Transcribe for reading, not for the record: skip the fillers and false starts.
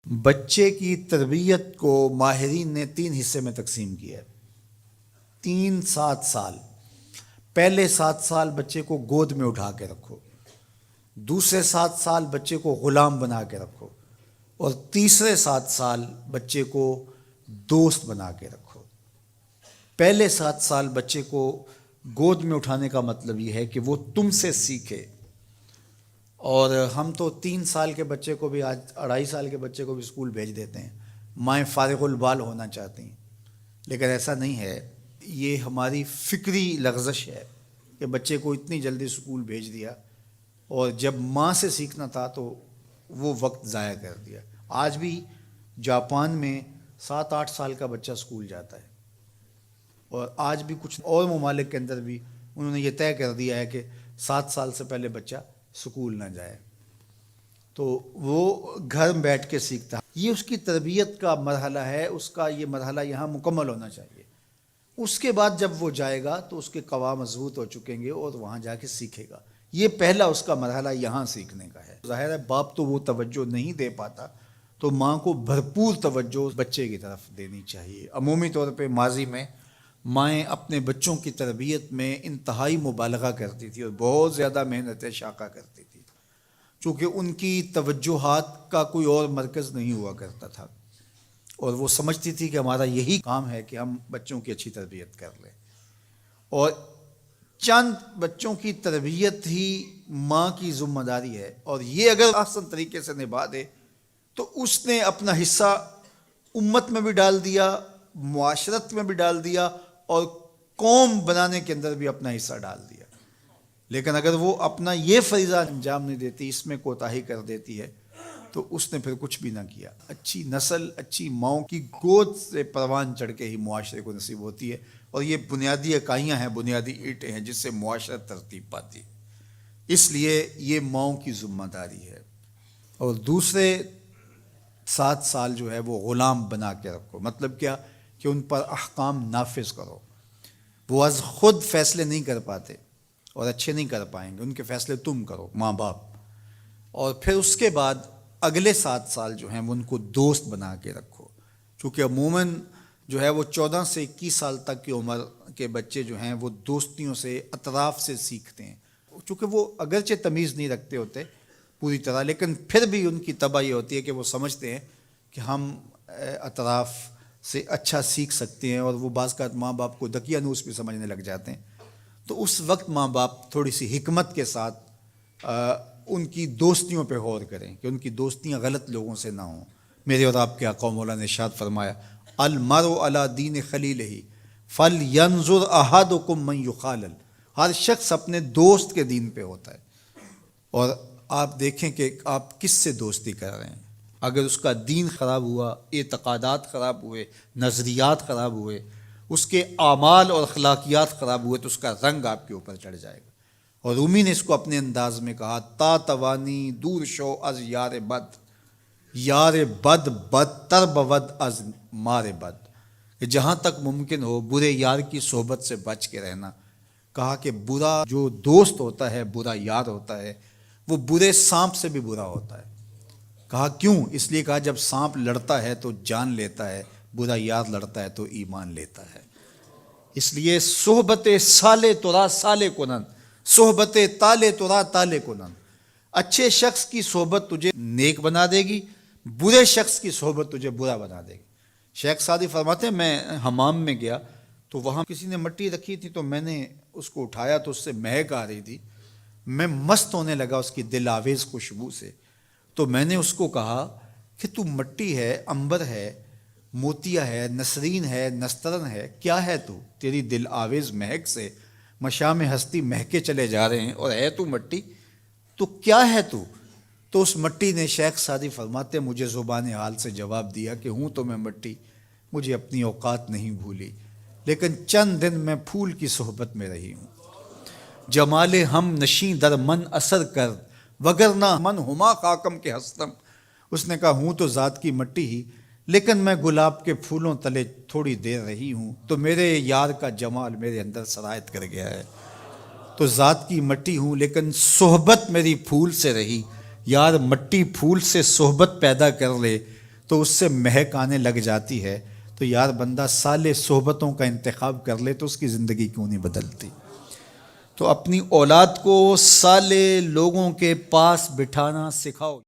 بچے کی تربیت کو ماہرین نے 3 حصے میں تقسیم کیا ہے۔ 7 سال۔ پہلے 7 سال بچے کو گود میں اٹھا کے رکھو، دوسرے 7 سال بچے کو غلام بنا کے رکھو، اور تیسرے 7 سال بچے کو دوست بنا کے رکھو۔ پہلے 7 سال بچے کو گود میں اٹھانے کا مطلب یہ ہے کہ وہ تم سے سیکھے، اور ہم تو 3 سال کے بچے کو بھی، آج 2.5 سال کے بچے کو بھی اسکول بھیج دیتے ہیں، مائیں فارغ البال ہونا چاہتی ہیں، لیکن ایسا نہیں ہے۔ یہ ہماری فکری لغزش ہے کہ بچے کو اتنی جلدی اسکول بھیج دیا، اور جب ماں سے سیکھنا تھا تو وہ وقت ضائع کر دیا۔ آج بھی جاپان میں 7-8 سال کا بچہ اسکول جاتا ہے، اور آج بھی کچھ اور ممالک کے اندر بھی انہوں نے یہ طے کر دیا ہے کہ 7 سال سے پہلے بچہ اسکول نہ جائے، تو وہ گھر میں بیٹھ کے سیکھتا ہے۔ یہ اس کی تربیت کا مرحلہ ہے، اس کا یہ مرحلہ یہاں مکمل ہونا چاہیے۔ اس کے بعد جب وہ جائے گا تو اس کے قواعد مضبوط ہو چکیں گے اور وہاں جا کے سیکھے گا۔ یہ پہلا اس کا مرحلہ یہاں سیکھنے کا ہے۔ ظاہر ہے باپ تو وہ توجہ نہیں دے پاتا، تو ماں کو بھرپور توجہ بچے کی طرف دینی چاہیے۔ عمومی طور پہ ماضی میں مائیں اپنے بچوں کی تربیت میں انتہائی مبالغہ کرتی تھی اور بہت زیادہ محنت شاقہ کرتی تھی، چونکہ ان کی توجہات کا کوئی اور مرکز نہیں ہوا کرتا تھا، اور وہ سمجھتی تھی کہ ہمارا یہی کام ہے کہ ہم بچوں کی اچھی تربیت کر لیں، اور چند بچوں کی تربیت ہی ماں کی ذمہ داری ہے، اور یہ اگر احسن طریقے سے نبھا دے تو اس نے اپنا حصہ امت میں بھی ڈال دیا، معاشرت میں بھی ڈال دیا، اور قوم بنانے کے اندر بھی اپنا حصہ ڈال دیا۔ لیکن اگر وہ اپنا یہ فریضہ انجام نہیں دیتی، اس میں کوتاہی کر دیتی ہے، تو اس نے پھر کچھ بھی نہ کیا۔ اچھی نسل اچھی ماؤں کی گود سے پروان چڑھ کے ہی معاشرے کو نصیب ہوتی ہے، اور یہ بنیادی اکائیاں ہیں، بنیادی اینٹیں ہیں جس سے معاشرت ترتیب پاتی ہے۔ اس لیے یہ ماؤں کی ذمہ داری ہے۔ اور دوسرے 7 سال جو ہے وہ غلام بنا کے رکھو، مطلب کیا کہ ان پر احکام نافذ کرو۔ وہ از خود فیصلے نہیں کر پاتے اور اچھے نہیں کر پائیں گے، ان کے فیصلے تم کرو، ماں باپ۔ اور پھر اس کے بعد اگلے 7 سال جو ہیں وہ ان کو دوست بنا کے رکھو، چونکہ عموماً جو ہے وہ 14 سے 21 سال تک کی عمر کے بچے جو ہیں وہ دوستیوں سے، اطراف سے سیکھتے ہیں، چونکہ وہ اگرچہ تمیز نہیں رکھتے ہوتے پوری طرح، لیکن پھر بھی ان کی طبع یہ ہوتی ہے کہ وہ سمجھتے ہیں کہ ہم اطراف سے اچھا سیکھ سکتے ہیں، اور وہ بعض کا ماں باپ کو دقیانوس بھی سمجھنے لگ جاتے ہیں۔ تو اس وقت ماں باپ تھوڑی سی حکمت کے ساتھ ان کی دوستیوں پہ غور کریں کہ ان کی دوستیاں غلط لوگوں سے نہ ہوں۔ میرے اور آپ کے آقا مولا نے ارشاد فرمایا، المرء علی دین خلیلہ فلینظر احدکم من یخالل۔ ہر شخص اپنے دوست کے دین پہ ہوتا ہے، اور آپ دیکھیں کہ آپ کس سے دوستی کر رہے ہیں۔ اگر اس کا دین خراب ہوا، اعتقادات خراب ہوئے، نظریات خراب ہوئے، اس کے اعمال اور اخلاقیات خراب ہوئے، تو اس کا رنگ آپ کے اوپر چڑھ جائے گا۔ اور رومی نے اس کو اپنے انداز میں کہا، تا توانی دور شو از یار بد، یار بد بدتر بود از مار بد، کہ جہاں تک ممکن ہو برے یار کی صحبت سے بچ کے رہنا۔ کہا کہ برا جو دوست ہوتا ہے، برا یار ہوتا ہے، وہ برے سانپ سے بھی برا ہوتا ہے۔ کہا کیوں؟ اس لیے کہا جب سانپ لڑتا ہے تو جان لیتا ہے، برا یار لڑتا ہے تو ایمان لیتا ہے۔ اس لیے صحبت سالے ترا سالے کنن، صحبت تالے ترا تالے کنن۔ اچھے شخص کی صحبت تجھے نیک بنا دے گی، برے شخص کی صحبت تجھے برا بنا دے گی۔ شیخ سعدی فرماتے ہیں، میں حمام میں گیا تو وہاں کسی نے مٹی رکھی تھی، تو میں نے اس کو اٹھایا تو اس سے مہک آ رہی تھی، میں مست ہونے لگا اس کی دل آویز خوشبو سے۔ تو میں نے اس کو کہا کہ تو مٹی ہے، عنبر ہے، موتیا ہے، نسرین ہے، نسترن ہے، کیا ہے تو؟ تیری دل آویز مہک سے مشام ہستی مہکے چلے جا رہے ہیں، اور ہے تو مٹی، تو کیا ہے تو؟ تو اس مٹی نے، شیخ سعدی فرماتے، مجھے زبان حال سے جواب دیا کہ ہوں تو میں مٹی، مجھے اپنی اوقات نہیں بھولی، لیکن چند دن میں پھول کی صحبت میں رہی ہوں۔ جمال ہم نشیں در من اثر کر، وگرنہ من ہما خاکم کے ہستم۔ اس نے کہا ہوں تو ذات کی مٹی ہی، لیکن میں گلاب کے پھولوں تلے تھوڑی دیر رہی ہوں تو میرے یار کا جمال میرے اندر سرایت کر گیا ہے۔ تو ذات کی مٹی ہوں لیکن صحبت میری پھول سے رہی۔ یار مٹی پھول سے صحبت پیدا کر لے تو اس سے مہک آنے لگ جاتی ہے، تو یار بندہ صالح صحبتوں کا انتخاب کر لے تو اس کی زندگی کیوں نہیں بدلتی؟ تو اپنی اولاد کو صالح لوگوں کے پاس بٹھانا سکھاؤ۔